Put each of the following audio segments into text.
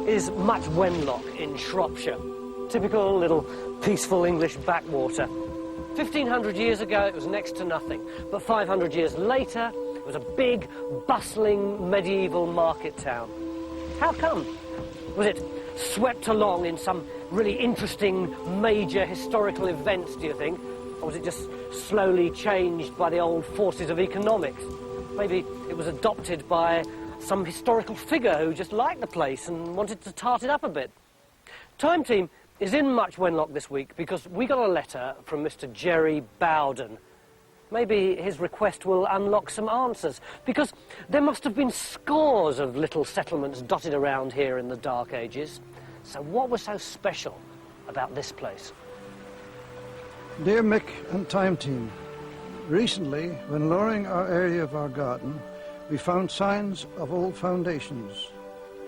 is Much Wenlock in Shropshire. Typical little peaceful English backwater. 1,500 years ago it was next to nothing, but 500 years later it was a big, bustling medieval market town. How come? Was it swept along in some really interesting major historical events, do you think? Or was it just slowly changed by the old forces of economics? Maybe it was adopted by some historical figure who just liked the place and wanted to tart it up a bit. Time Team is in Much Wenlock this week because we got a letter from Mr. Jerry Bowden. Maybe his request will unlock some answers, because there must have been scores of little settlements dotted around here in the Dark Ages. So what was so special about this place? Dear Mick and Time Team, recently, when lowering our area of our garden, we found signs of old foundations.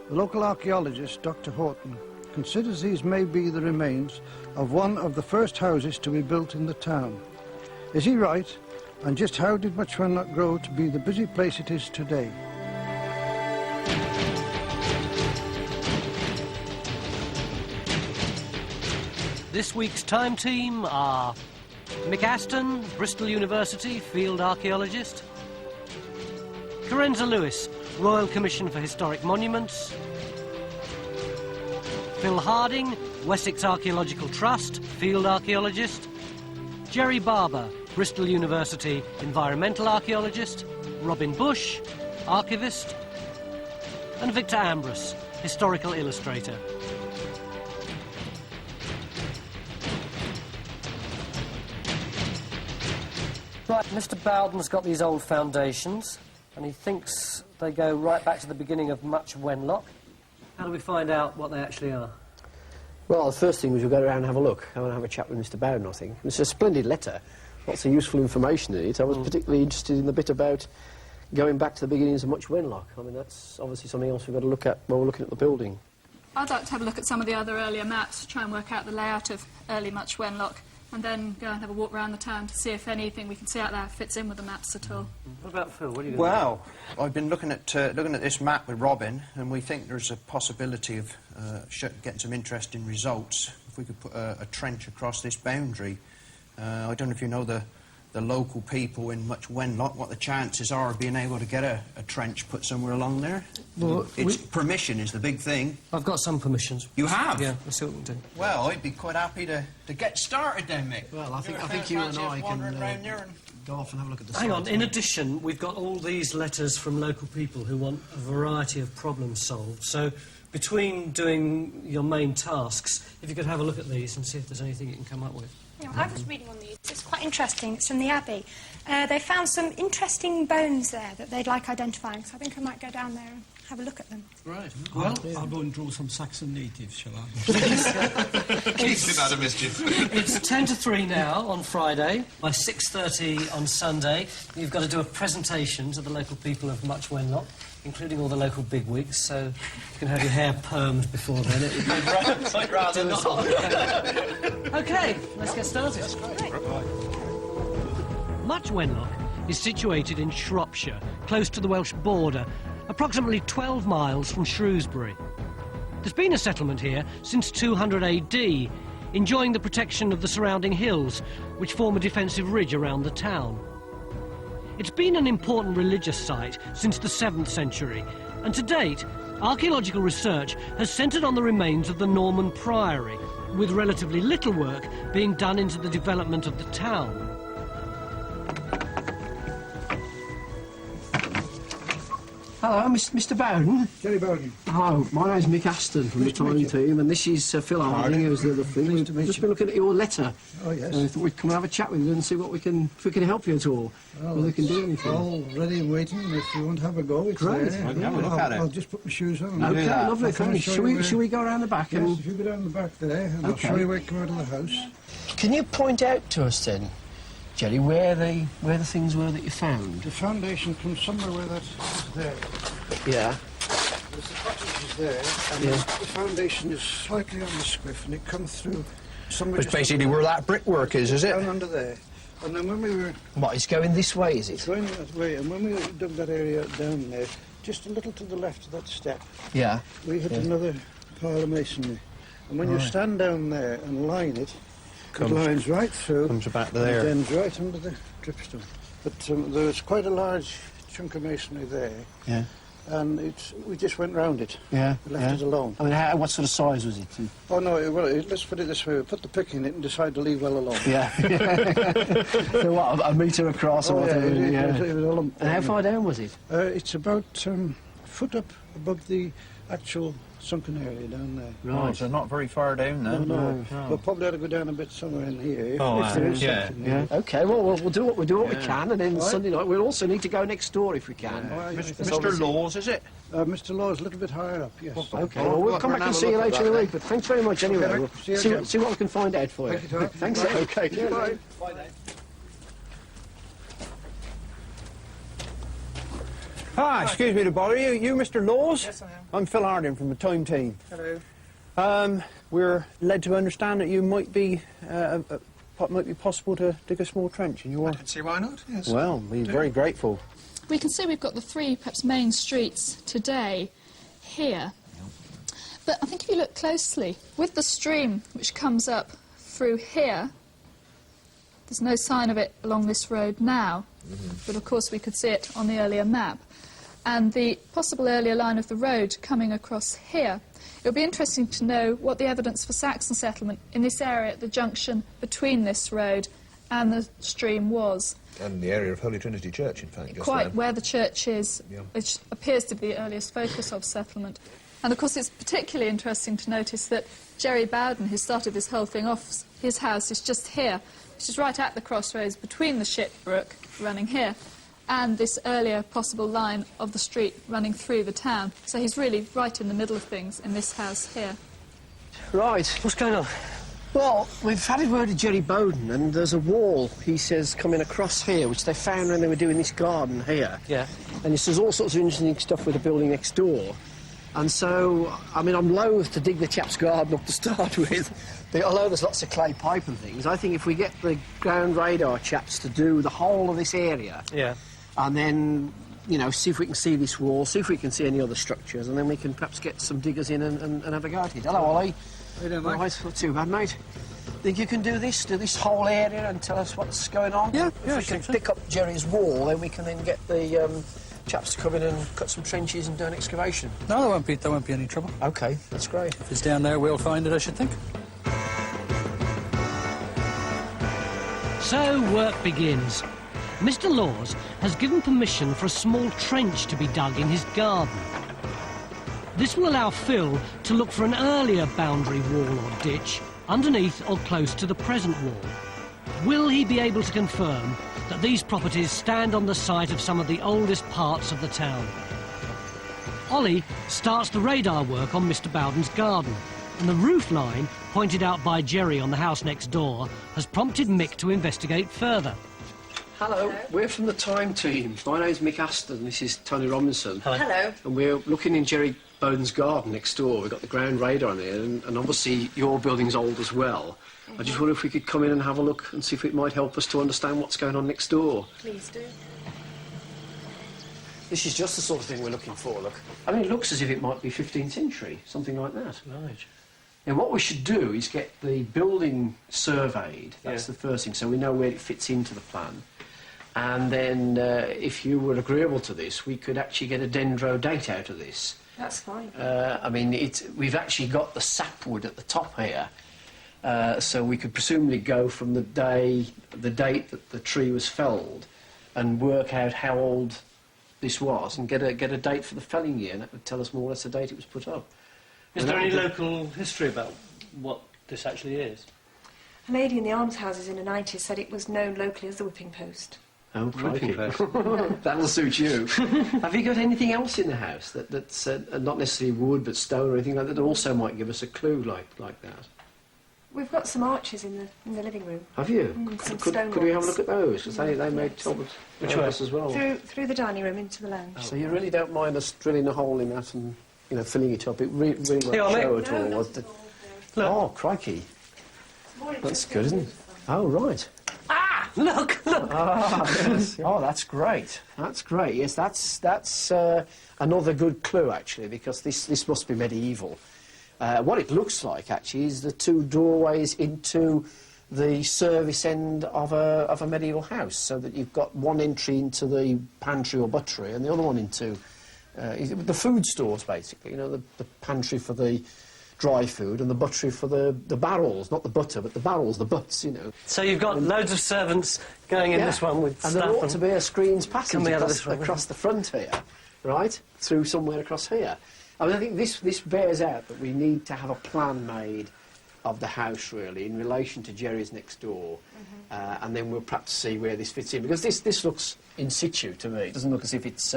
The local archaeologist, Dr. Horton, considers these may be the remains of one of the first houses to be built in the town. Is he right? And just how did Much Wenlock grow to be the busy place it is today? This week's Time Team are Mick Aston, Bristol University Field Archaeologist; Carenza Lewis, Royal Commission for Historic Monuments; Phil Harding, Wessex Archaeological Trust Field Archaeologist; Jerry Barber, Bristol University Environmental Archaeologist; Robin Bush, Archivist; and Victor Ambrose, Historical Illustrator. Right, Mr. Bowden's got these old foundations, and he thinks they go right back to the beginning of Much Wenlock. How do we find out what they actually are? Well, the first thing was we'll go around and have a look. I want to have a chat with Mr. Bowden, I think. It's a splendid letter. Lots of useful information in it. I was particularly interested in the bit about going back to the beginnings of Much Wenlock. I mean, that's obviously something else we've got to look at while we're looking at the building. I'd like to have a look at some of the other earlier maps, try and work out the layout of early Much Wenlock, and then go and have a walk around the town to see if anything we can see out there fits in with the maps at all. What about Phil? What are you Well, I've been looking at this map with Robin, and we think there's a possibility of getting some interesting results if we could put a trench across this boundary. I don't know if you know the local people in Much Wenlock, what the chances are of being able to get a trench put somewhere along there. Well, permission is the big thing. I've got some permissions. You have? Yeah, let's see what we can do. Well, I'd be quite happy to get started then, Mick. Well, I think you and I can go off and have a look at the Hang on, in addition, we've got all these letters from local people who want a variety of problems solved. So, between doing your main tasks, if you could have a look at these and see if there's anything you can come up with. You know, I was reading on these. It's quite interesting. It's from the Abbey. They found some interesting bones there that they'd like identifying, so I think I might go down there and have a look at them. Right. Well, I'll go and draw some Saxon natives, shall I? Keeps him out of mischief. It's 10 to 3 now on Friday. By 6:30 on Sunday, you've got to do a presentation to the local people of Much Wenlock, including all the local bigwigs, so you can have your hair permed before then. I'd rather not. OK, let's get started. That's great. Right. Much Wenlock is situated in Shropshire, close to the Welsh border, approximately 12 miles from Shrewsbury. There's been a settlement here since 200 AD, enjoying the protection of the surrounding hills, which form a defensive ridge around the town. It's been an important religious site since the 7th century, and to date, archaeological research has centred on the remains of the Norman priory, with relatively little work being done into the development of the town. Hello, Mr. Bowden. Jerry Bowden. Hello, my name's Mick Aston from the Time Team, and this is Phil Harding, who's the other thing. We've just been looking at your letter. Oh, yes. And I thought we'd come and have a chat with you and see what if we can help you at all. Well, whether we can do anything. All ready and waiting. If you want to have a go, it's Great. there. I'll have a look at it. I'll just put my shoes on. OK, Yeah. lovely, thanks. Shall we go around the back? Yes, And if you go down the back there, and I'll show you where you come out of the house. can you point out to us then, Jerry, where the things were that you found? The foundation comes somewhere where that's there. Yeah. There's the cottages there, and the foundation is slightly on the squiff, and it comes through somewhere. It's basically where that brickwork is it? Down under there. And then when we were What, it's going this way, is it? going that way, and when we dug that area down there, just a little to the left of that step, Yeah. we hit another pile of masonry. And when you stand down there and line it, it lines right through. Comes about there. And ends right under the dripstone. But there was quite a large chunk of masonry there. Yeah. And we just went round it. Yeah. We left it alone. I mean, what sort of size was it? Oh, no, let's put it this way. We put the pick in it and decided to leave well alone. Yeah. So what, a metre across or whatever? It was a lump. And how far down was it? It's about a foot up above the actual sunken area down there. Right. So not very far down then. No. We'll probably have to go down a bit somewhere in here if there is something. Yeah. Okay, well, we'll do what we can, and then Sunday night we'll also need to go next door if we can. Mr. Laws, is it? Mr. Law's a little bit higher up, yes. Okay, well, we'll come back and see you later in the week, but thanks very much anyway. Okay, We'll see what we can find out for you. Thank you, Tom. Thanks. Okay. Bye. Bye then. Hi, excuse me to bother you. You Mr. Laws? Yes, I am. I'm Phil Harding from the Time Team. Hello. We're led to understand that you might be possible to dig a small trench in your... I don't see why not, yes. Well, we're very grateful. We can see we've got the three, perhaps, main streets today here. But I think if you look closely, with the stream which comes up through here, there's no sign of it along this road now, but of course we could see it on the earlier map. And the possible earlier line of the road coming across here. It would be interesting to know what the evidence for Saxon settlement in this area at the junction between this road and the stream was. And the area of Holy Trinity Church, in fact, just Quite there. where the church is, Yeah. which appears to be the earliest focus of settlement. And of course it's particularly interesting to notice that Jerry Bowden, who started this whole thing off, his house is just here, which is right at the crossroads between the Shipbrook running here and this earlier possible line of the street running through the town. So he's really right in the middle of things in this house here. Right. What's going on? Well, we've had a word with Jerry Bowden, and there's a wall, he says, coming across here, which they found when they were doing this garden here. Yeah. And he says all sorts of interesting stuff with the building next door. And so, I mean, I'm loath to dig the chap's garden up to start with. Although there's lots of clay pipe and things, I think if we get the ground radar chaps to do the whole of this area, Yeah. and then, you know, see if we can see this wall, see if we can see any other structures, and then we can perhaps get some diggers in and have a go at it. Hello, Ollie. How you doing, mate? Right, not too bad, mate. Think you can do this whole area and tell us what's going on? Yeah, If we can pick up Jerry's wall, then we can then get the chaps to come in and cut some trenches and do an excavation. No, there won't be any trouble. OK, that's great. If it's down there, we'll find it, I should think. So work begins. Mr. Laws has given permission for a small trench to be dug in his garden. This will allow Phil to look for an earlier boundary wall or ditch underneath or close to the present wall. Will he be able to confirm that these properties stand on the site of some of the oldest parts of the town? Ollie starts the radar work on Mr. Bowden's garden, and the roof line, pointed out by Jerry on the house next door, has prompted Mick to investigate further. Hello, we're from the Time Team. My name's Mick Aston, this is Tony Robinson. Hello. And we're looking in Jerry Bowden's garden next door. We've got the ground radar on there, and obviously your building's old as well. I just wonder if we could come in and have a look and see if it might help us to understand what's going on next door. Please do. This is just the sort of thing we're looking for, look. I mean, it looks as if it might be 15th century, something like that. Right. Now, what we should do is get the building surveyed. That's the first thing, so we know where it fits into the plan. And then, if you were agreeable to this, we could actually get a dendro date out of this. That's fine. I mean, we've actually got the sapwood at the top here, so we could presumably go from the date that the tree was felled and work out how old this was and get a date for the felling year, and that would tell us more or less the date it was put up. Is there any local history about what this actually is? A lady in the almshouses in the 90s said it was known locally as the whipping post. Oh, crikey. That'll suit you. Have you got anything else in the house that's not necessarily wood but stone or anything like that also might give us a clue like that? We've got some arches in the living room. Have you? Some Could stone we have a ones. look at those? Because they may tell us Which help way? us as well. Through the dining room into the lounge. So you really don't mind us drilling a hole in that and, you know, filling it up? It really won't Hang on, show mate. at all, was it? Oh, crikey. That's good, isn't it? Oh, right. Look! Yes. Oh, that's great. That's great. Yes, that's another good clue, actually, because this must be medieval. What it looks like, actually, is the two doorways into the service end of a medieval house, so that you've got one entry into the pantry or buttery and the other one into the food stores, basically. You know, the pantry for the dry food and the buttery for the barrels, not the butter, but the barrels, the butts, you know. So you've got loads of servants going in this one with and stuff. And there ought to be a screens passage across the front here, right, through somewhere across here. I mean, I think this bears out that we need to have a plan made of the house, really, in relation to Jerry's next door, and then we'll perhaps see where this fits in, because this looks in situ to me. It doesn't look as if it's...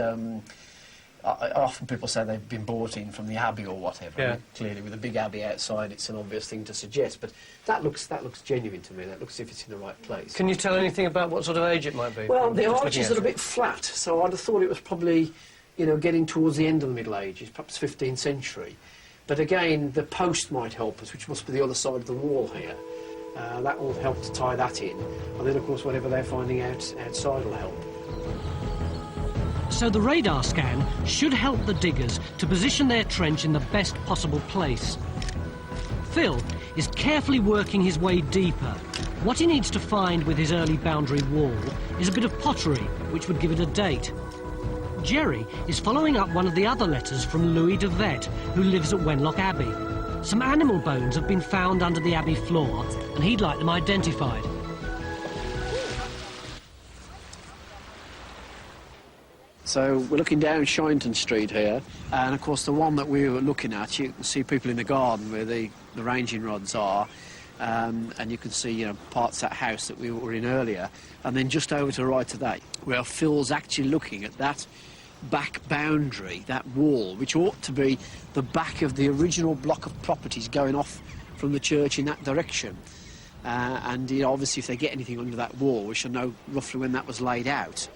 often people say they've been bought in from the abbey or whatever. Yeah. I mean, clearly, with a big abbey outside, it's an obvious thing to suggest, but that looks genuine to me. That looks as if it's in the right place. Can you tell anything about what sort of age it might be? Well, the arches are a bit flat, so I'd have thought it was probably, you know, getting towards the end of the Middle Ages, perhaps 15th century. But again, the post might help us, which must be the other side of the wall here. That will help to tie that in. And then, of course, whatever they're finding outside will help. So the radar scan should help the diggers to position their trench in the best possible place. Phil is carefully working his way deeper. What he needs to find with his early boundary wall is a bit of pottery, which would give it a date. Jerry is following up one of the other letters from Louis de Vet, who lives at Wenlock Abbey. Some animal bones have been found under the abbey floor, and he'd like them identified. So we're looking down Shinton Street here, and of course the one that we were looking at, you can see people in the garden where the ranging rods are, and you can see, you know, parts of that house that we were in earlier, and then just over to the right of that, where Phil's actually looking at that back boundary, that wall, which ought to be the back of the original block of properties going off from the church in that direction. And you know, obviously if they get anything under that wall, we shall know roughly when that was laid out.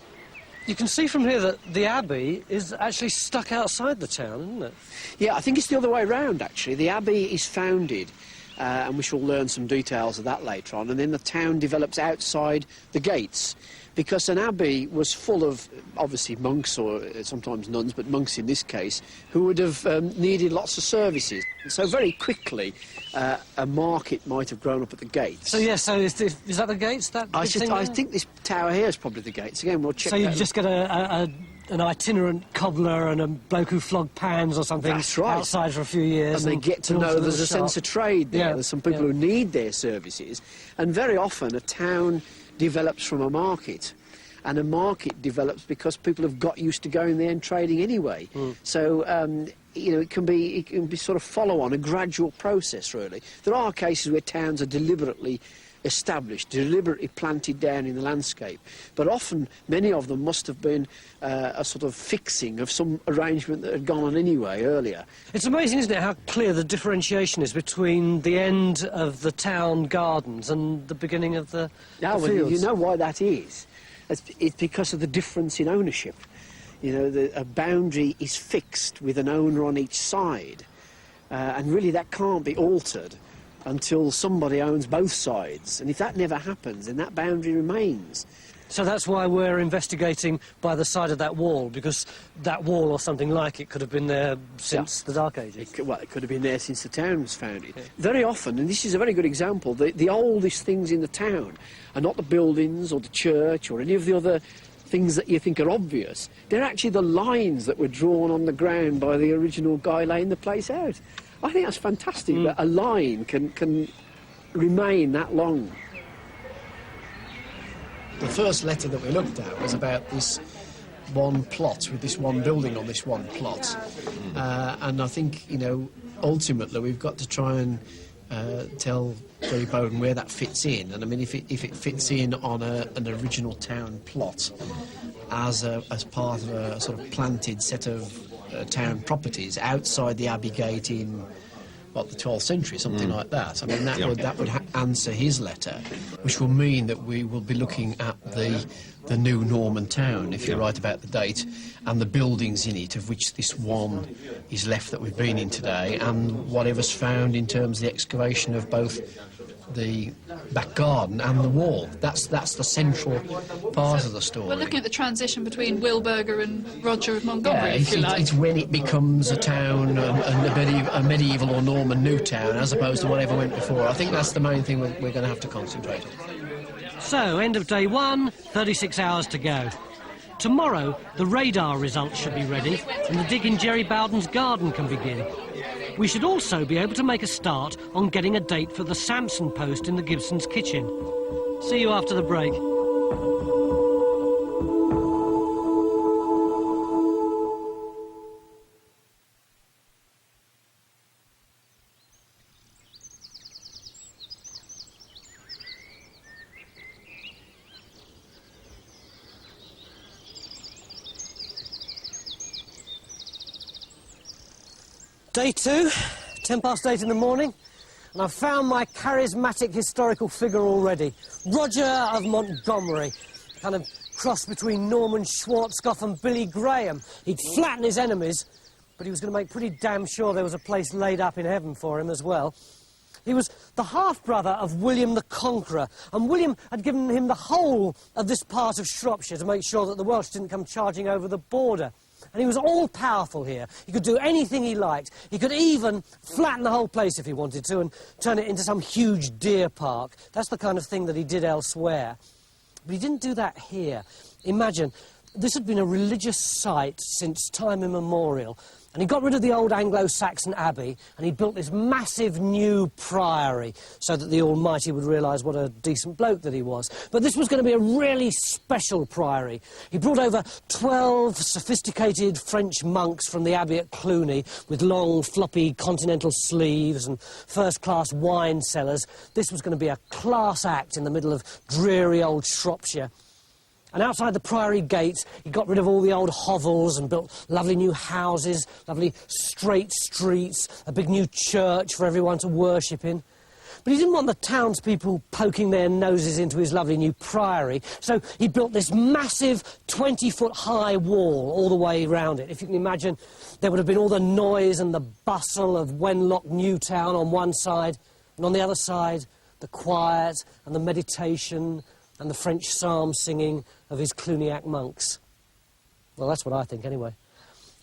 You can see from here that the abbey is actually stuck outside the town, isn't it? Yeah, I think it's the other way round, actually. The abbey is founded, and we shall learn some details of that later on, and then the town develops outside the gates, because an abbey was full of, obviously, monks, or sometimes nuns, but monks in this case, who would have needed lots of services. So very quickly, a market might have grown up at the gates. So, yes, so is that the gates? I think this tower here is probably the gates. Again, we'll check. So you just get an itinerant cobbler and a bloke who flogged pans or something. That's right. Outside for a few years. And they get to know there's a sense of trade there. Yeah. There's some people who need their services. And very often a town develops from a market. And a market develops because people have got used to going there and trading anyway. So, you know, it can be sort of follow on, a gradual process, really. There are cases where towns are deliberately established, deliberately planted down in the landscape. But often, many of them must have been a sort of fixing of some arrangement that had gone on anyway earlier. It's amazing, isn't it, how clear the differentiation is between the end of the town gardens and the beginning of the fields. You know why that is. It's because of the difference in ownership. You know, a boundary is fixed with an owner on each side, and really that can't be altered until somebody owns both sides. And if that never happens, then that boundary remains. So that's why we're investigating by the side of that wall, because that wall or something like it could have been there since the Dark Ages. It could have been there since the town was founded. Yeah. Very often, and this is a very good example, the oldest things in the town are not the buildings or the church or any of the other things that you think are obvious. They're actually the lines that were drawn on the ground by the original guy laying the place out. I think that's fantastic, that a line can remain that long. The first letter that we looked at was about this one plot, with this one building on this one plot. And I think, you know, ultimately we've got to try and tell Jerry Bowden where that fits in. And I mean, if it fits in on an original town plot as part of a sort of planted set of town properties outside the Abbey Gate in the 12th century, something like that. I mean, that would answer his letter, which will mean that we will be looking at the new Norman town, if you're right about the date, and the buildings in it, of which this one is left that we've been in today, and whatever's found in terms of the excavation of both the back garden and the wall. That's the central part of the story. We're looking at the transition between Wilburger and Roger of Montgomery, if you like. It's when it becomes a town, a medieval or Norman new town, as opposed to whatever went before. I think that's the main thing we're going to have to concentrate on. So, end of day 1, 36 hours to go. Tomorrow, the radar results should be ready and the dig in Jerry Bowden's garden can begin. We should also be able to make a start on getting a date for the Samson post in the Gibson's kitchen. See you after the break. Day 2, 10 past 8 in the morning, and I've found my charismatic historical figure already. Roger of Montgomery, kind of cross between Norman Schwarzkopf and Billy Graham. He'd flatten his enemies, but he was going to make pretty damn sure there was a place laid up in heaven for him as well. He was the half-brother of William the Conqueror, and William had given him the whole of this part of Shropshire to make sure that the Welsh didn't come charging over the border. And he was all-powerful here. He could do anything he liked. He could even flatten the whole place if he wanted to and turn it into some huge deer park. That's the kind of thing that he did elsewhere. But he didn't do that here. Imagine, this had been a religious site since time immemorial. And he got rid of the old Anglo-Saxon abbey and he built this massive new priory so that the Almighty would realise what a decent bloke that he was. But this was going to be a really special priory. He brought over 12 sophisticated French monks from the abbey at Cluny with long, floppy continental sleeves and first-class wine cellars. This was going to be a class act in the middle of dreary old Shropshire. And outside the priory gates, he got rid of all the old hovels and built lovely new houses, lovely straight streets, a big new church for everyone to worship in. But he didn't want the townspeople poking their noses into his lovely new priory, so he built this massive 20-foot-high wall all the way round it. If you can imagine, there would have been all the noise and the bustle of Wenlock New Town on one side, and on the other side, the quiet and the meditation and the French psalm singing of his Cluniac monks. Well, that's what I think, anyway.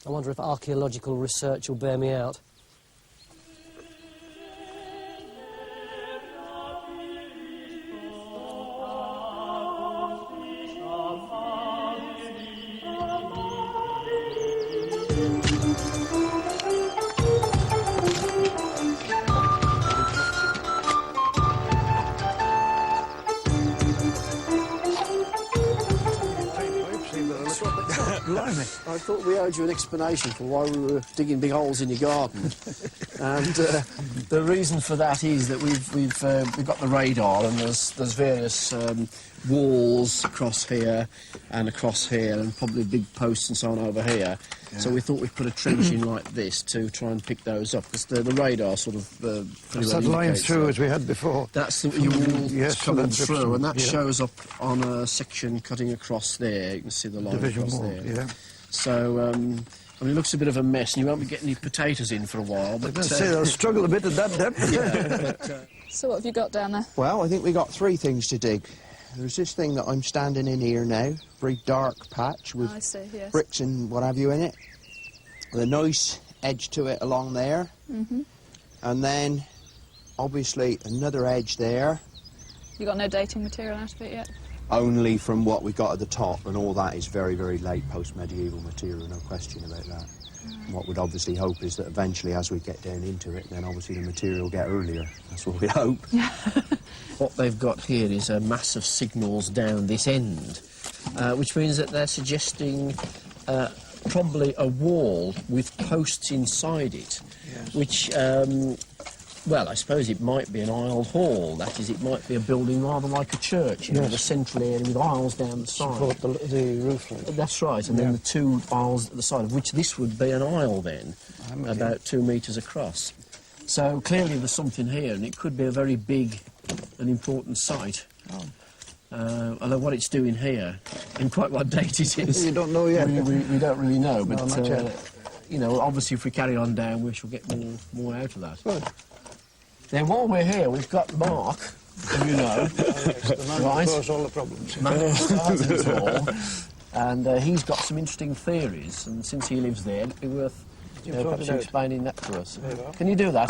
I wonder if archaeological research will bear me out. I thought we owed you an explanation for why we were digging big holes in your garden. And the reason for that is that we've got the radar and there's various walls across here and probably big posts and so on over here. Yeah. So we thought we'd put a trench in like this to try and pick those up, because the radar sort of that's that line through as we had before. That's your wall coming through, and that shows up on a section cutting across there. You can see the line Division across wall, there. Yeah. So, I mean, it looks a bit of a mess, and you won't be getting any potatoes in for a while. But I say they'll struggle a bit at that depth. Yeah, but, so what have you got down there? Well, I think we got 3 things to dig. There's this thing that I'm standing in here now, very dark patch with bricks and what have you in it. With a nice edge to it along there. Mm-hmm. And then, obviously, another edge there. You got no dating material out of it yet? Only from what we got at the top, and all that is very, very late post-medieval material, no question about that. What we'd obviously hope is that eventually, as we get down into it, then obviously the material will get earlier. That's what we hope. What they've got here is a mass of signals down this end, which means that they're suggesting probably a wall with posts inside it, which, well, I suppose it might be an aisled hall. That is, it might be a building rather like a church, you know, the central area with aisles down the side. Support the roof line. That's right, and then the 2 aisles at the side, of which this would be an aisle then, about 2 metres across. So clearly there's something here, and it could be a very big and important site. Although what it's doing here, and quite what date it is... You don't know yet. We don't really know, but, not yet. you know, obviously if we carry on down, we shall get more out of that. Good. Then while we're here, we've got Mark, you know. The man who caused all the problems. Man who started it all. And he's got some interesting theories, and since he lives there, it'd be worth perhaps explaining that to us. Can you do that?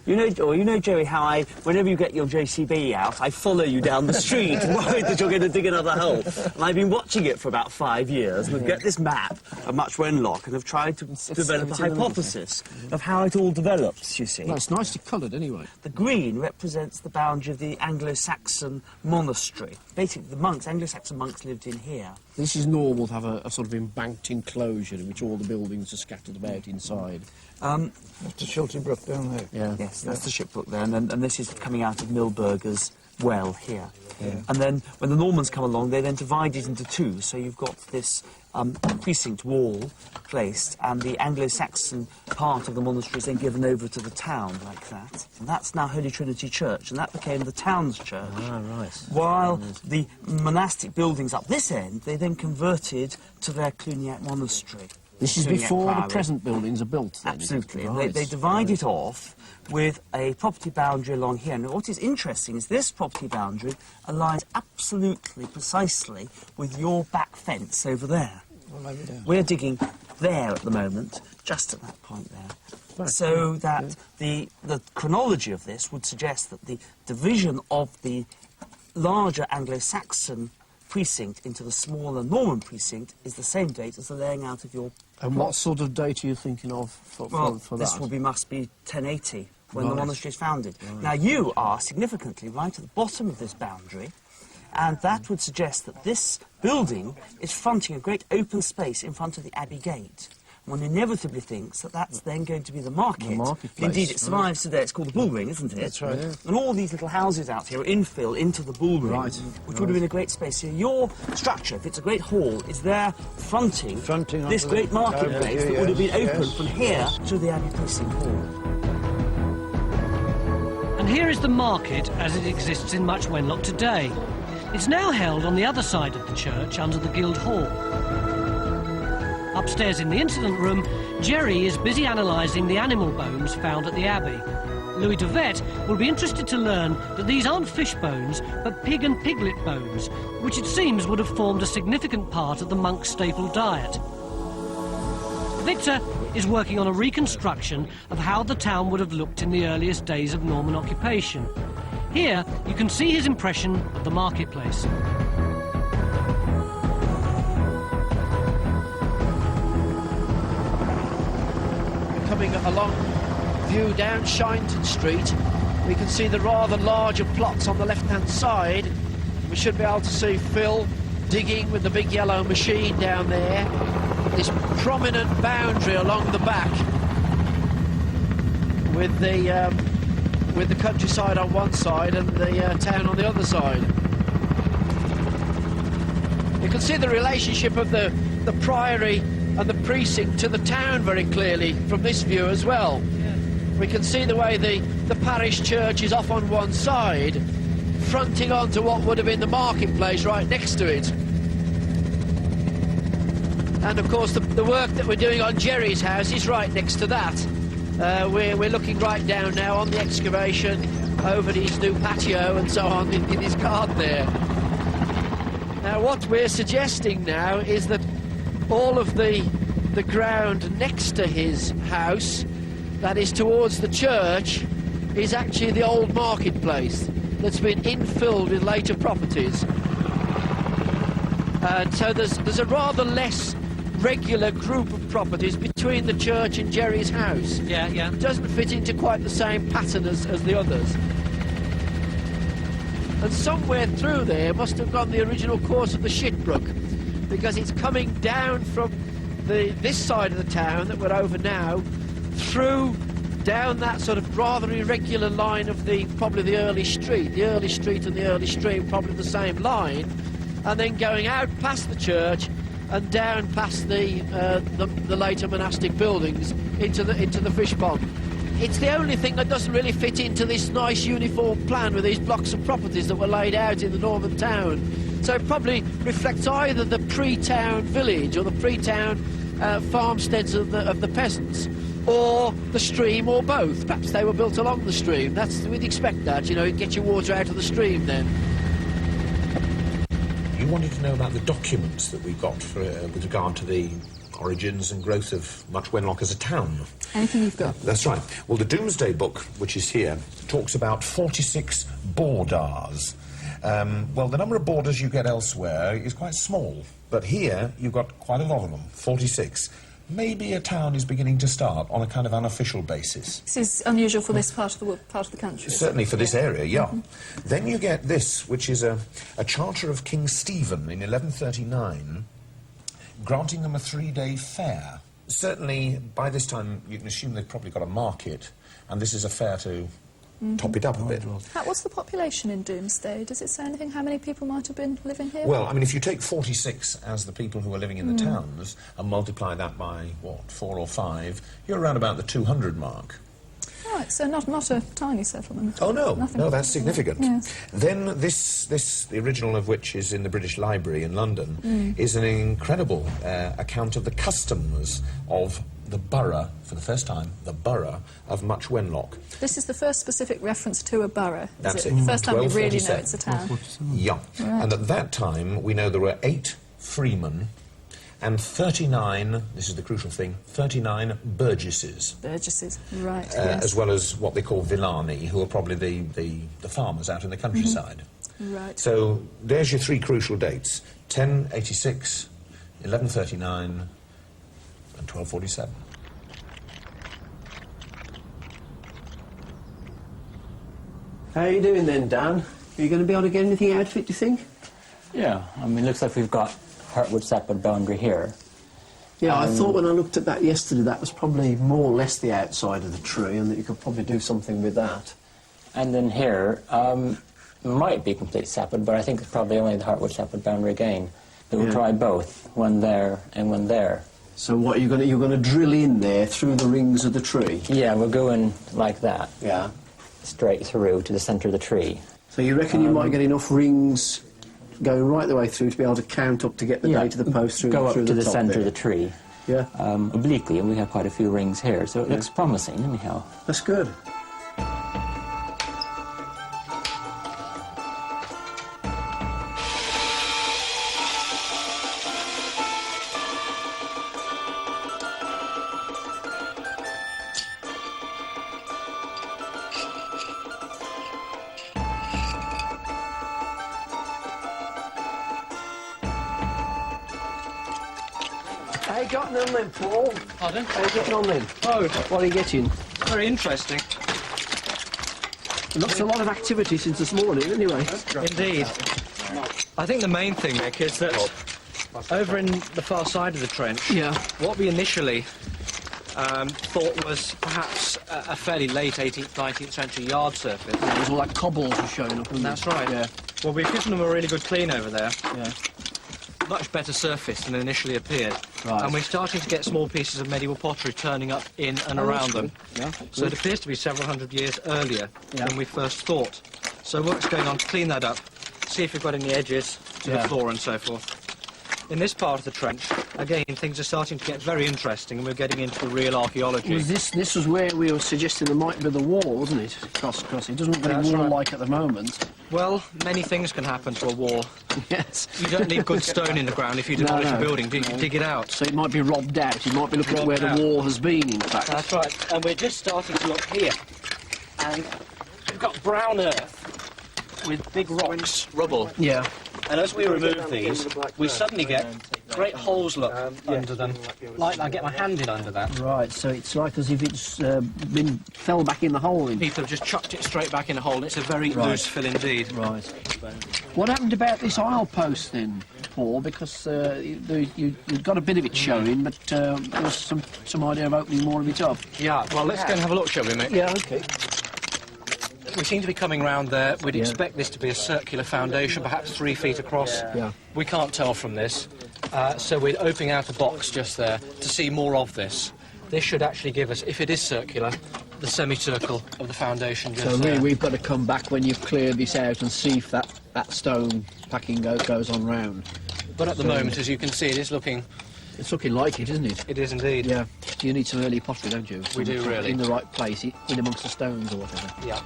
You know, Jerry, how whenever you get your JCB out, I follow you down the street, worried that you're going to dig another hole. And I've been watching it for about 5 years, and we've got this map of Much Wenlock, and have tried to develop a hypothesis of how it all develops, you see. Well, it's nicely coloured, anyway. The green represents the boundary of the Anglo-Saxon monastery. Basically, the monks, Anglo-Saxon monks, lived in here. This is normal to have a sort of embanked enclosure in which all the buildings are scattered about inside. That's the Shelty Brook down there. Yeah. Yes, that's the shipbook there, and this is coming out of Milberger's well here. Yeah. And then when the Normans come along, they then divide it into two, so you've got this precinct wall placed, and the Anglo-Saxon part of the monastery is then given over to the town like that. And that's now Holy Trinity Church, and that became the town's church. Ah, right. While the monastic buildings up this end, they then converted to their Cluniac monastery. This is before the present buildings are built, then? Absolutely. Right. They divide it off with a property boundary along here. And what is interesting is this property boundary aligns absolutely precisely with your back fence over there. Well, we're digging there at the moment, just at that point there. Right. So that the chronology of this would suggest that the division of the larger Anglo-Saxon precinct into the smaller Norman precinct is the same date as the laying out of your... And what sort of date are you thinking of for that? This must be 1080, when the monastery is founded. Right. Now, you are significantly right at the bottom of this boundary, and that would suggest that this building is fronting a great open space in front of the Abbey Gate. One inevitably thinks that that's then going to be the market. The marketplace. Indeed, it survives today. It's called the Bull Ring, isn't it? That's right. Yeah. And all these little houses out here are infill into the Bull Ring, which would have been a great space. So your structure, if it's a great hall, is there fronting this great marketplace that would have been open from here to the Abbey Precinct Hall. And here is the market as it exists in Much Wenlock today. It's now held on the other side of the church under the Guild Hall. Upstairs in the incident room, Jerry is busy analysing the animal bones found at the Abbey. Louis de Vet will be interested to learn that these aren't fish bones, but pig and piglet bones, which it seems would have formed a significant part of the monk's staple diet. Victor is working on a reconstruction of how the town would have looked in the earliest days of Norman occupation. Here, you can see his impression of the marketplace. Coming along view down Shinton Street, we can see the rather larger plots on the left-hand side. We should be able to see Phil digging with the big yellow machine down there. This prominent boundary along the back with the countryside on one side and the town on the other side. You can see the relationship of the priory and the precinct to the town very clearly from this view as well. We can see the way the parish church is off on one side, fronting onto what would have been the marketplace right next to it. And of course the work that we're doing on Jerry's house is right next to that. We're looking right down now on the excavation, over his new patio and so on in his garden there. Now what we're suggesting now is that all of the ground next to his house, that is towards the church, is actually the old marketplace that's been infilled with later properties. And so there's a rather less regular group of properties between the church and Jerry's house. Yeah. It doesn't fit into quite the same pattern as the others. And somewhere through there must have gone the original course of the Shitbrook, because it's coming down from this side of the town that we're over now, through down that sort of rather irregular line of probably the early street. The early street and the early stream probably the same line, and then going out past the church and down past the later monastic buildings into the fish pond. It's the only thing that doesn't really fit into this nice uniform plan with these blocks of properties that were laid out in the Norman town. So it probably reflects either the pre-town village or the pre-town farmsteads of the peasants. or the stream, or both. Perhaps they were built along the stream. We'd expect that, you know, get your water out of the stream then. You wanted to know about the documents that we got with regard to the origins and growth of Much Wenlock as a town. Anything you've got? That's right. Well, the Domesday Book, which is here, talks about 46 bordars. Well, the number of borders you get elsewhere is quite small, but here you've got quite a lot of them, 46. Maybe a town is beginning to start on a kind of unofficial basis. This is unusual for this part of the country. Certainly for this area, yeah. Then you get this, which is a charter of King Stephen in 1139, granting them a 3-day fair. Certainly, by this time, you can assume they've probably got a market, and this is a fair to top it up a bit. What's the population in Domesday? Does it say anything how many people might have been living here? Well, I mean, if you take 46 as the people who are living in the towns and multiply that by, what, 4 or 5, you're around about the 200 mark. Right, so not a tiny settlement. Oh, no. Nothing. No, that's significant. Yes. Then this, the original of which is in the British Library in London, is an incredible account of the customs of the borough, for the first time, the borough of Much Wenlock. This is the first specific reference to a borough, That's is it. it? First time we really know 1247. it's a town. Yeah. Right. And at that time, we know there were 8 freemen and 39, this is the crucial thing, 39 burgesses. Burgesses, right, yes. As well as what they call villani, who are probably the farmers out in the countryside. Right. So there's your 3 crucial dates, 1086, 1139 and 1247. How are you doing then, Dan? Are you going to be able to get anything out of it, do you think? Yeah, I mean, it looks like we've got Hartwood Sapwood boundary here. Yeah, I thought when I looked at that yesterday, that was probably more or less the outside of the tree, and that you could probably do something with that. And then here, might be complete sapwood, but I think it's probably only the Hartwood Sapwood boundary again. But we'll try both, one there and one there. So what, you're going to drill in there through the rings of the tree? Yeah, we'll go in like that. Yeah. Straight through to the centre of the tree. So you reckon you might get enough rings going right the way through to be able to count up to get the date of the post through, go through up to the the top centre there. of the tree. Yeah. Obliquely, and we have quite a few rings here, so it looks promising anyhow. That's good. How you getting on then, Paul? Pardon? How you getting on then? Oh, What are you getting? very interesting. Looks a lot of activity since this morning, anyway. Indeed. I think the main thing, Nick, is that over in the far side of the trench, what we initially thought was perhaps a fairly late 18th, 19th century yard surface. There's all that cobbles are showing up. That's right. Yeah. Well, we've given them a really good clean over there. Yeah. Much better surface than initially appeared. Right. And we're starting to get small pieces of medieval pottery turning up in and around them. Yeah. So it appears to be several hundred years earlier than we first thought. So work's going on to clean that up, see if we've got any edges to the floor and so forth. In this part of the trench, again, things are starting to get very interesting and we're getting into the real archaeology. Was this was where we were suggesting there might be the wall, wasn't it? Cross. It doesn't look very wall-like at the moment. Well, many things can happen to a wall. Yes. You don't leave good stone in the ground if you demolish a building, you dig it out. So it might be robbed out. You might be looking at where the wall has been, in fact. That's right. And we're just starting to look here. And we've got brown earth with big rocks, rubble. Yeah. And as we remove these, we suddenly get great holes, look, under them. Like I get my hand in under that. Right, so it's like as if it's fell back in the hole. People have just chucked it straight back in the hole. It's a very loose fill indeed. Right. What happened about this aisle post then, Paul? Because you've got a bit of it showing, but there was some idea of opening more of it up. Yeah, well, let's go and have a look, shall we, mate? Yeah, OK. We seem to be coming round there. We'd expect this to be a circular foundation, perhaps 3 feet across. Yeah. We can't tell from this. So we're opening out a box just there to see more of this. This should actually give us, if it is circular, the semicircle of the foundation just So really there. we've got to come back when you've cleared this out and see if that stone packing goes on round. But at the moment, as you can see, it is looking It's looking like it, isn't it? It is indeed. Yeah. You need some early pottery, don't you? We do, really. In the right place, in amongst the stones or whatever. Yeah.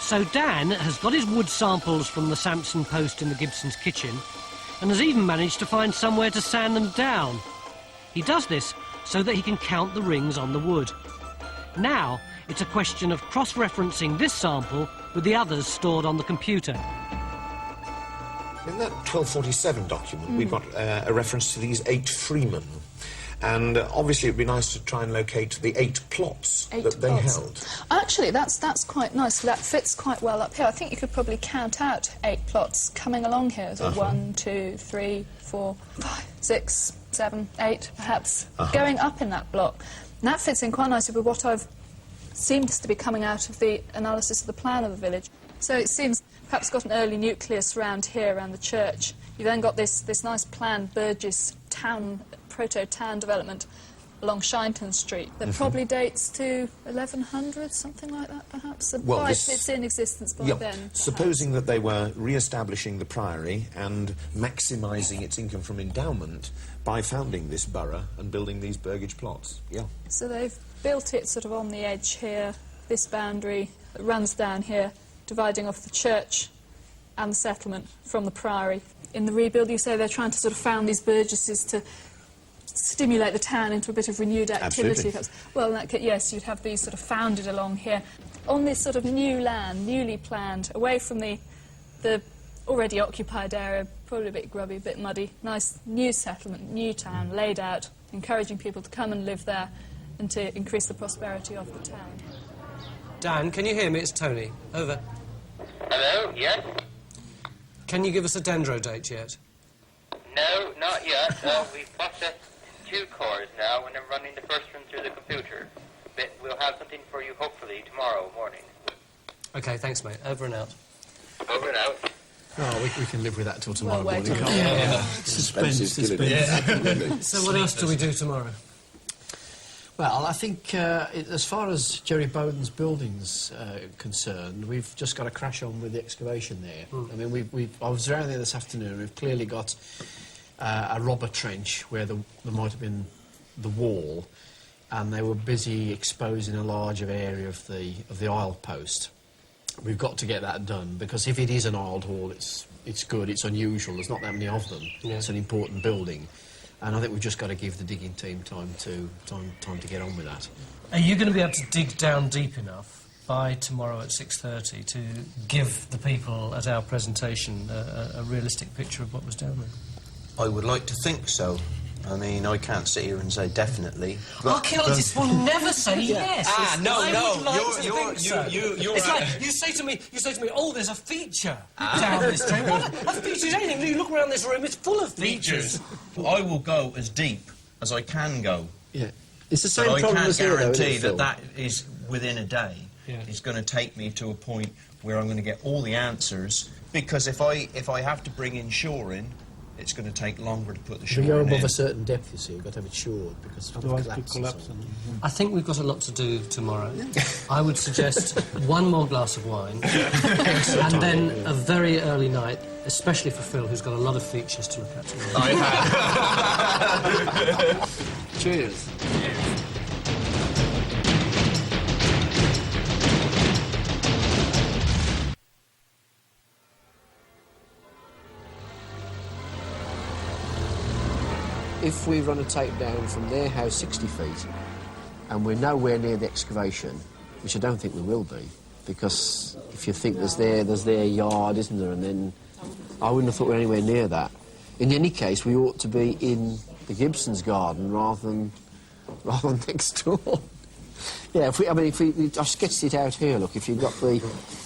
So Dan has got his wood samples from the Samson post in the Gibsons' kitchen and has even managed to find somewhere to sand them down. He does this so that he can count the rings on the wood. Now, it's a question of cross-referencing this sample with the others stored on the computer. In that 1247 document, we've got a reference to these 8 freemen. And obviously it'd be nice to try and locate the 8 plots that they held. Actually, that's quite nice. That fits quite well up here. I think you could probably count out 8 plots coming along here. So 1, 2, 3, 4, 5, 6, 7, 8, perhaps, going up in that block. And that fits in quite nicely with what I've seems to be coming out of the analysis of the plan of the village. So it seems perhaps got an early nucleus around here, around the church. You've then got this nice planned Burgess town, proto-town development along Shinton Street that probably dates to 1100, something like that, perhaps. And well, it's in existence by then. Perhaps. Supposing that they were re-establishing the priory and maximising its income from endowment by founding this borough and building these burgage plots. Yeah. So they've built it sort of on the edge here, this boundary that runs down here, dividing off the church and the settlement from the priory. In the rebuild, you say they're trying to sort of found these burgesses to stimulate the town into a bit of renewed activity. Absolutely. Well, in that case, yes, you'd have these sort of founded along here. On this sort of new land, newly planned, away from the already occupied area, probably a bit grubby, a bit muddy, nice new settlement, new town, laid out, encouraging people to come and live there and to increase the prosperity of the town. Dan, can you hear me? It's Tony. Over. Hello, yes? Can you give us a dendro date yet? No, not yet. We've processed 2 cores now and I'm running the first one through the computer. But we'll have something for you hopefully tomorrow morning. OK, thanks, mate. Over and out. Over and out. Oh, we can live with that till tomorrow morning, can't we? Yeah. Suspense. So what else do we do tomorrow? Well, I think as far as Jerry Bowden's building's concerned, we've just got to crash on with the excavation there. I mean, I was around there this afternoon. We've clearly got a robber trench where there might have been the wall, and they were busy exposing a larger area of the aisle post. We've got to get that done, because if it is an aisled hall, it's good, it's unusual, there's not that many of them. Yeah. It's an important building. And I think we've just got to give the digging team time to get on with that. Are you going to be able to dig down deep enough by tomorrow at 6:30 to give the people at our presentation a realistic picture of what was down there? I would like to think so. I mean, I can't sit here and say definitely. Archaeologists will never say yes. No. It's like you say to me, oh, there's a feature down this drain. What a feature is anything? You look around this room, it's full of features. I will go as deep as I can go. Yeah, it's the same problem as here, though. I can't guarantee that is within a day. Yeah. It's going to take me to a point where I'm going to get all the answers. Because if I have to bring in shoring, it's going to take longer to put the shore in. If you go above a certain depth, you see, you've got to have it shored, because otherwise it could collapse. I think we've got a lot to do tomorrow. I would suggest one more glass of wine, and then a very early night, especially for Phil, who's got a lot of features to look at tomorrow. I have. Cheers. If we run a tape down from their house 60 feet, and we're nowhere near the excavation, which I don't think we will be, because if you think there's their yard, isn't there, and then I wouldn't have thought we're anywhere near that. In any case, we ought to be in the Gibsons' garden rather than next door. Yeah, I've sketched it out here, look, if you've got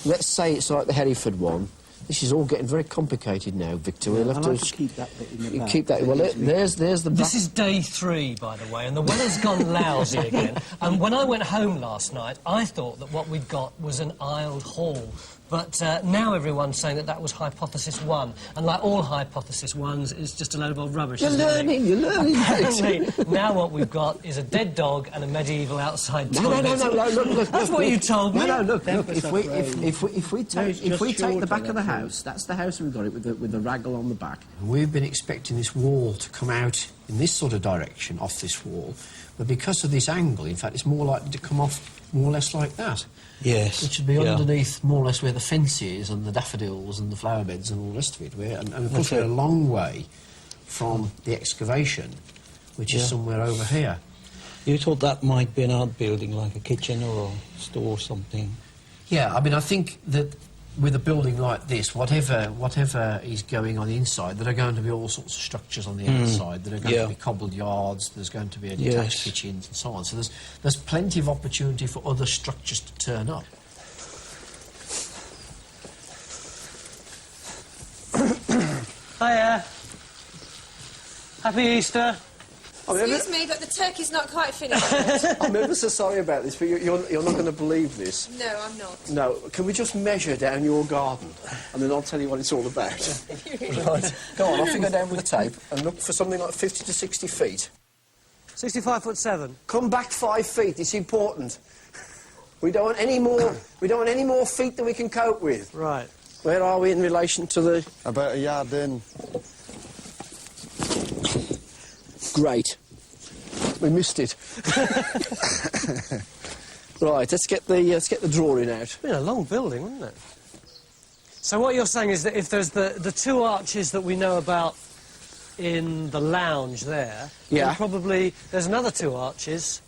let's say it's like the Hereford one. This is all getting very complicated now, Victor. We'll have to keep that bit in the back. Keep that. Well, there's the back. This is day 3, by the way, and the weather's gone lousy again. And when I went home last night, I thought that what we'd got was an aisled hall But now everyone's saying that that was hypothesis 1, and like all hypothesis 1s, it's just a load of old rubbish. You're learning. Apparently, now what we've got is a dead dog and a medieval outside toilet. No, look. That's what you told me. No, look. If we take the back of the house, that's the house we've got it with the raggle on the back. We've been expecting this wall to come out in this sort of direction off this wall, but because of this angle, in fact, it's more likely to come off more or less like that. Yes. Which would be underneath more or less where the fence is and the daffodils and the flower beds and all the rest of it. And of course we're a long way from the excavation, which is somewhere over here. You thought that might be an outbuilding, like a kitchen or a store or something? Yeah, I mean, I think that with a building like this, whatever is going on the inside, there are going to be all sorts of structures on the outside. There are going to be cobbled yards, there's going to be a detached kitchens and so on. So there's plenty of opportunity for other structures to turn up. Hiya. Happy Easter. Excuse me, but the turkey's not quite finished. I'm ever so sorry about this, but you're not going to believe this. No, I'm not. No, can we just measure down your garden, and then I'll tell you what it's all about. Right, go on, off you go down with the tape, and look for something like 50 to 60 feet. 65'7". Come back 5 feet, it's important. We don't want any more, feet than we can cope with. Right. Where are we in relation to the... About a yard in. Great. We missed it. Right, let's get the drawing out. It's been a long building, hasn't it? So what you're saying is that if there's the 2 arches that we know about in the lounge there, then probably there's another 2 arches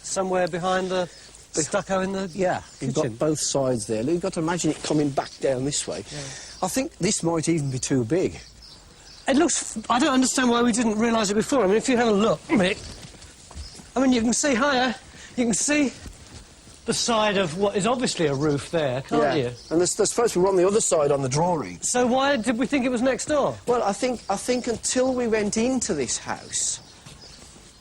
somewhere behind the stucco in the kitchen. You've got both sides there. You've got to imagine it coming back down this way. Yeah. I think this might even be too big. It looks... I don't understand why we didn't realise it before. I mean, if you have a look, Mick... I mean, you can see higher. You can see the side of what is obviously a roof there, can't you? And there's supposed to be one on the other side on the drawing. So why did we think it was next door? Well, I think until we went into this house,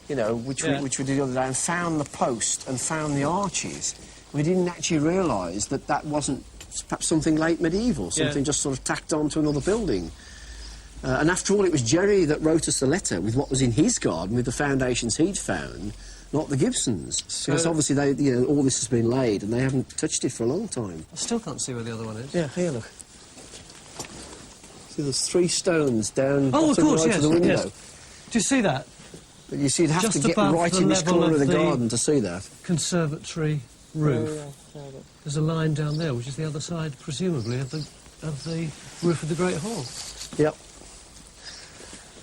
you know, which we did the other day, and found the post and found the arches, we didn't actually realise that wasn't perhaps something late medieval, something just sort of tacked on to another building. And after all, it was Jerry that wrote us the letter with what was in his garden, with the foundations he'd found, not the Gibsons. So because obviously all this has been laid and they haven't touched it for a long time. I still can't see where the other one is. Yeah, here, look. See, there's 3 stones down of course, right to the window. Yes. Do you see that? But you see, you'd have just to get right in this corner of the garden to see that. Conservatory roof. There's a line down there, which is the other side, presumably, of the roof of the Great Hall. Yep.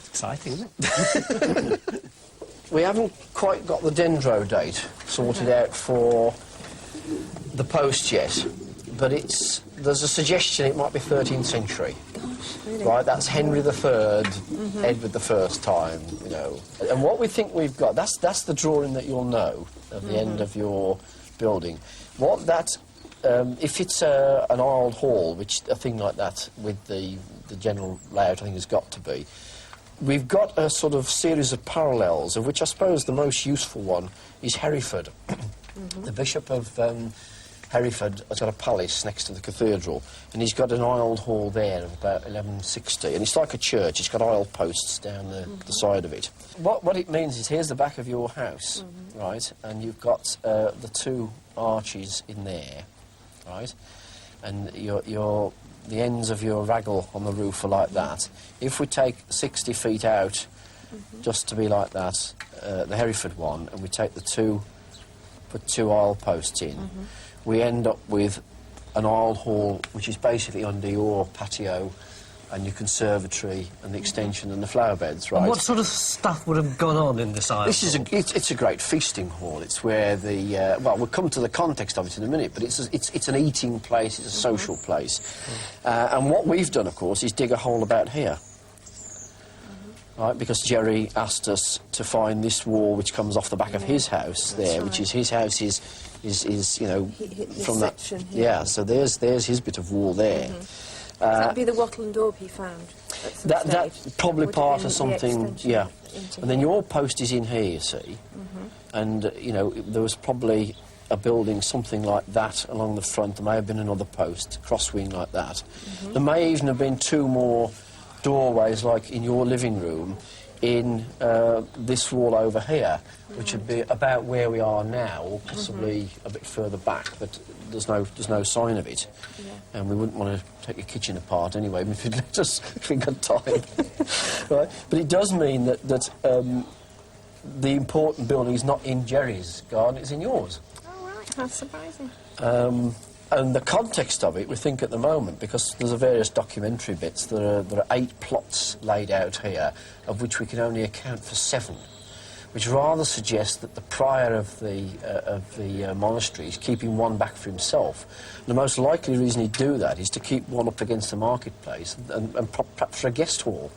Exciting, isn't it? We haven't quite got the dendro date sorted out for the post yet, but there's a suggestion it might be 13th century. Gosh, really? Right, that's Henry III, Edward I time, you know. And what we think we've got, that's the drawing that you'll know at the end of your building. What that, if it's an aisled hall, which a thing like that with the general layout I think has got to be, we've got a sort of series of parallels, of which I suppose the most useful one is Hereford. The Bishop of Hereford has got a palace next to the cathedral, and he's got an aisled hall there of about 1160, and it's like a church. It's got aisle posts down the side of it. What it means is, here's the back of your house, right, and you've got the 2 arches in there, right, and the ends of your raggle on the roof are like that. If we take 60 feet out, just to be like that, the Hereford one, and we take put 2 aisle posts in, we end up with an aisle hall, which is basically under your patio and your conservatory and the extension and the flower beds, right? And what sort of stuff would have gone on in this aisle? It's a great feasting hall. It's where well, we'll come to the context of it in a minute, but it's an eating place, it's a social place. And what we've done, of course, is dig a hole about here. Right, because Jerry asked us to find this wall which comes off the back of his house there, which is his house is you know, from that. Yeah, so there's his bit of wall there. That'd be the wattle and daub he found. That's probably part of something, and then your post is in here, you see, and, you know, there was probably a building something like that along the front. There may have been another post, cross-wing like that. There may even have been 2 more doorways, like in your living room, in this wall over here, which would be about where we are now, or possibly a bit further back, but there's no sign of it. And we wouldn't want to take your kitchen apart anyway, if you'd let us, if we got time. Right? But it does mean that the important building is not in Jerry's garden, it's in yours. Oh, right, that's surprising. And the context of it, we think at the moment, because there's various documentary bits, there are 8 plots laid out here, of which we can only account for 7, which rather suggests that the prior of the monastery is keeping one back for himself. The most likely reason he'd do that is to keep one up against the marketplace and perhaps for a guest hall.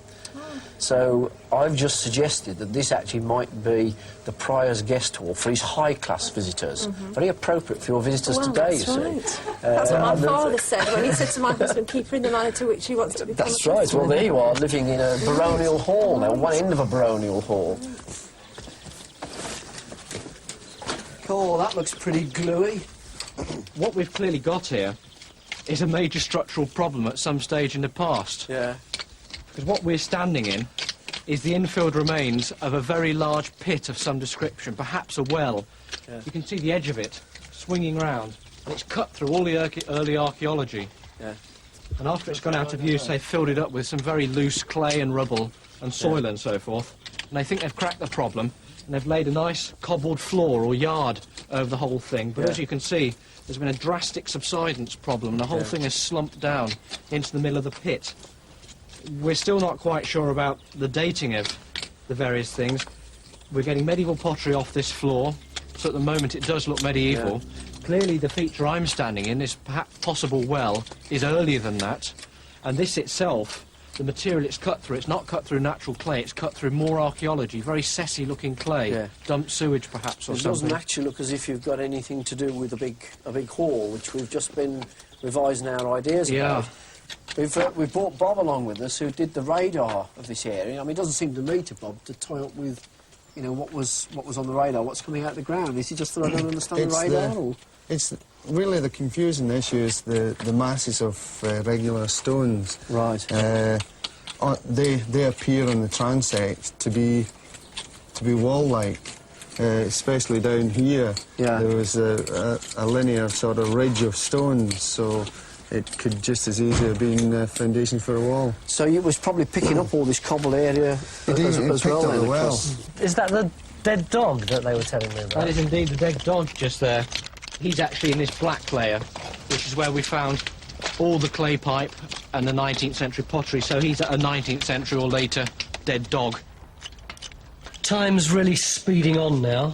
So I've just suggested that this actually might be the prior's guest hall for his high-class visitors. Very appropriate for your visitors today, that's you right. see. That's what my father said when he said to my husband, keep her in the manner to which he wants to become That's a right. Christian. Well, there you are, living in a baronial hall now, one end of a baronial hall. Cool, that looks pretty gluey. What we've clearly got here is a major structural problem at some stage in the past. Yeah. Because what we're standing in is the infilled remains of a very large pit of some description, perhaps a well. Yeah. You can see the edge of it swinging round, and it's cut through all the early archaeology. Yeah. And after it's gone out of use, they've filled it up with some very loose clay and rubble and soil and so forth. And they think they've cracked the problem, and they've laid a nice cobbled floor or yard over the whole thing. But as you can see, there's been a drastic subsidence problem, and the whole thing has slumped down into the middle of the pit. We're still not quite sure about the dating of the various things. We're getting medieval pottery off this floor, so at the moment it does look medieval. Clearly the feature I'm standing in, this perhaps possible well, is earlier than that. And this itself, the material it's cut through, it's not cut through natural clay, it's cut through more archaeology, very sessy-looking clay, dumped sewage perhaps or It something. doesn't actually look as if you've got anything to do with a big hall, which we've just been revising our ideas about. We've brought Bob along with us, who did the radar of this area. I mean, it doesn't seem to me to Bob to tie up with, you know, what was on the radar, what's coming out of the ground. Is he just that I don't understand the radar? Or? It's really the confusing issue is the masses of regular stones. Right. They appear on the transect to be wall-like. Especially down here, there was a linear sort of ridge of stones, so it could just as easily have been a foundation for a wall. So it was probably picking up all this cobble area as well, then, well. Is that the dead dog that they were telling me about? That is indeed the dead dog just there. He's actually in this black layer, which is where we found all the clay pipe and the 19th century pottery, so he's a 19th century or later dead dog. Time's really speeding on now,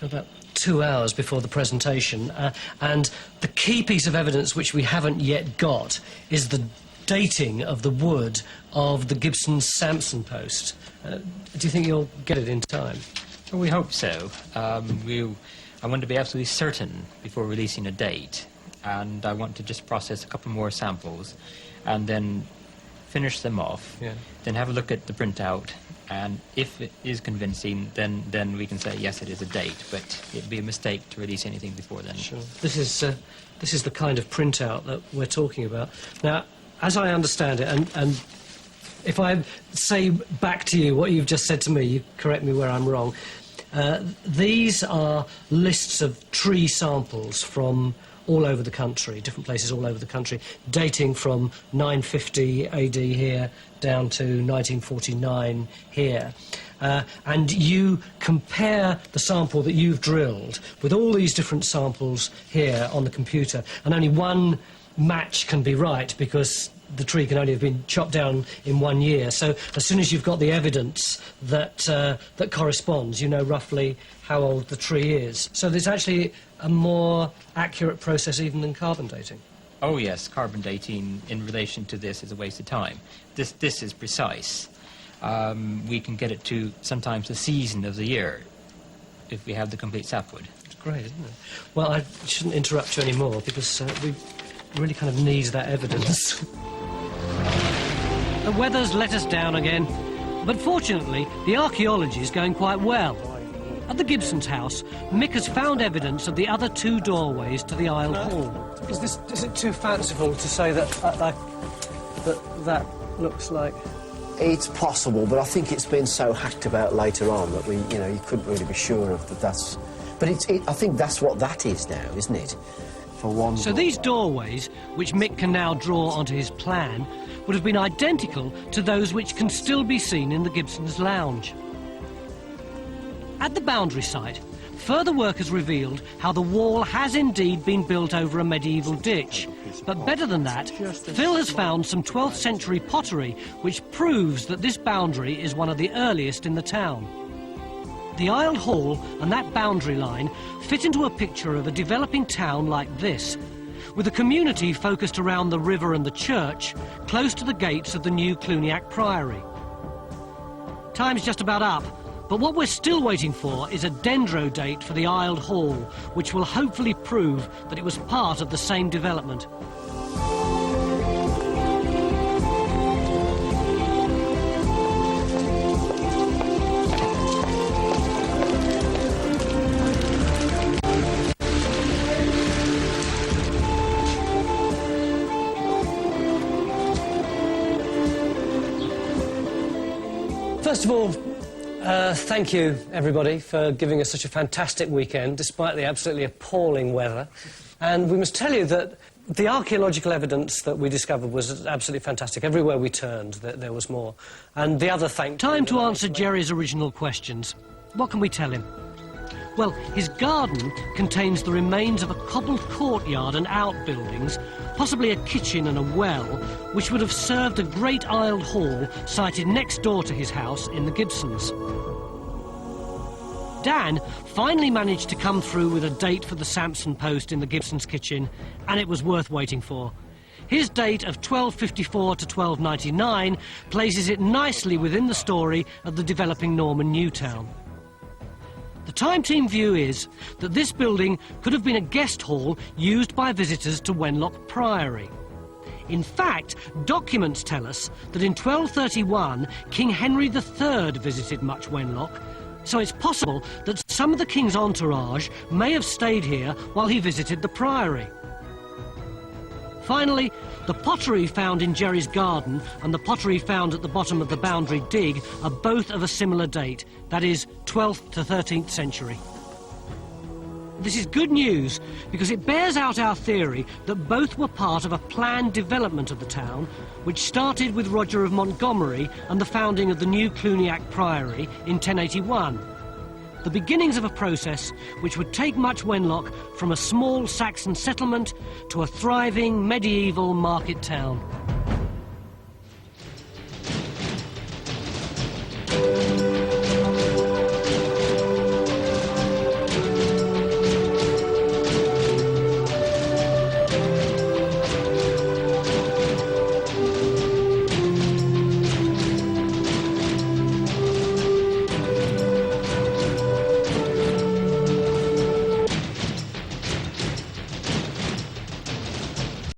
about 2 hours before the presentation, and the key piece of evidence which we haven't yet got is the dating of the wood of the Gibson-Sampson post. Do you think you'll get it in time? Well, we hope so. I want to be absolutely certain before releasing a date, and I want to just process a couple more samples and then finish them off, then have a look at the printout, and if it is convincing, then we can say, yes, it is a date, but it'd be a mistake to release anything before then. Sure. This is the kind of printout that we're talking about. Now, as I understand it, and if I say back to you what you've just said to me, you correct me where I'm wrong, these are lists of tree samples from all over the country, different places all over the country, dating from 950 AD here down to 1949 here. And you compare the sample that you've drilled with all these different samples here on the computer, and only one match can be right because the tree can only have been chopped down in 1 year. So as soon as you've got the evidence that that corresponds, you know roughly how old the tree is. So there's actually a more accurate process even than carbon dating. Oh yes, carbon dating in relation to this is a waste of time. This is precise. We can get it to sometimes the season of the year if we have the complete sapwood. It's great, isn't it? Well, I shouldn't interrupt you anymore because we really kind of need that evidence. The weather's let us down again, but fortunately the archaeology is going quite well. At the Gibsons' house, Mick has found evidence of the other two doorways to the aisled hall. Is it too fanciful to say that that looks like? It's possible, but I think it's been so hacked about later on that you couldn't really be sure of that. That's, but I think that's what that is now, isn't it? For one. So these doorways, which Mick can now draw onto his plan, would have been identical to those which can still be seen in the Gibsons' lounge. At the boundary site, further work has revealed how the wall has indeed been built over a medieval ditch. But better than that, Phil has found some 12th century pottery which proves that this boundary is one of the earliest in the town. The aisled hall and that boundary line fit into a picture of a developing town like this, with a community focused around the river and the church, close to the gates of the new Cluniac Priory. Time's just about up. But what we're still waiting for is a dendro date for the aisled hall, which will hopefully prove that it was part of the same development. First of all, thank you, everybody, for giving us such a fantastic weekend, despite the absolutely appalling weather. And we must tell you that the archaeological evidence that we discovered was absolutely fantastic. Everywhere we turned, there was more. And the other time to answer Jerry's original questions. What can we tell him? Well, his garden contains the remains of a cobbled courtyard and outbuildings, possibly a kitchen and a well, which would have served a great aisled hall sited next door to his house in the Gibsons. Dan finally managed to come through with a date for the Samson post in the Gibsons' kitchen, and it was worth waiting for. His date of 1254 to 1299 places it nicely within the story of the developing Norman Newtown. The Time Team view is that this building could have been a guest hall used by visitors to Wenlock Priory. In fact, documents tell us that in 1231, King Henry III visited Much Wenlock, so it's possible that some of the king's entourage may have stayed here while he visited the priory. Finally, the pottery found in Jerry's garden and the pottery found at the bottom of the boundary dig are both of a similar date, that is, 12th to 13th century. This is good news because it bears out our theory that both were part of a planned development of the town, which started with Roger of Montgomery and the founding of the new Cluniac Priory in 1081. The beginnings of a process which would take Much Wenlock from a small Saxon settlement to a thriving medieval market town.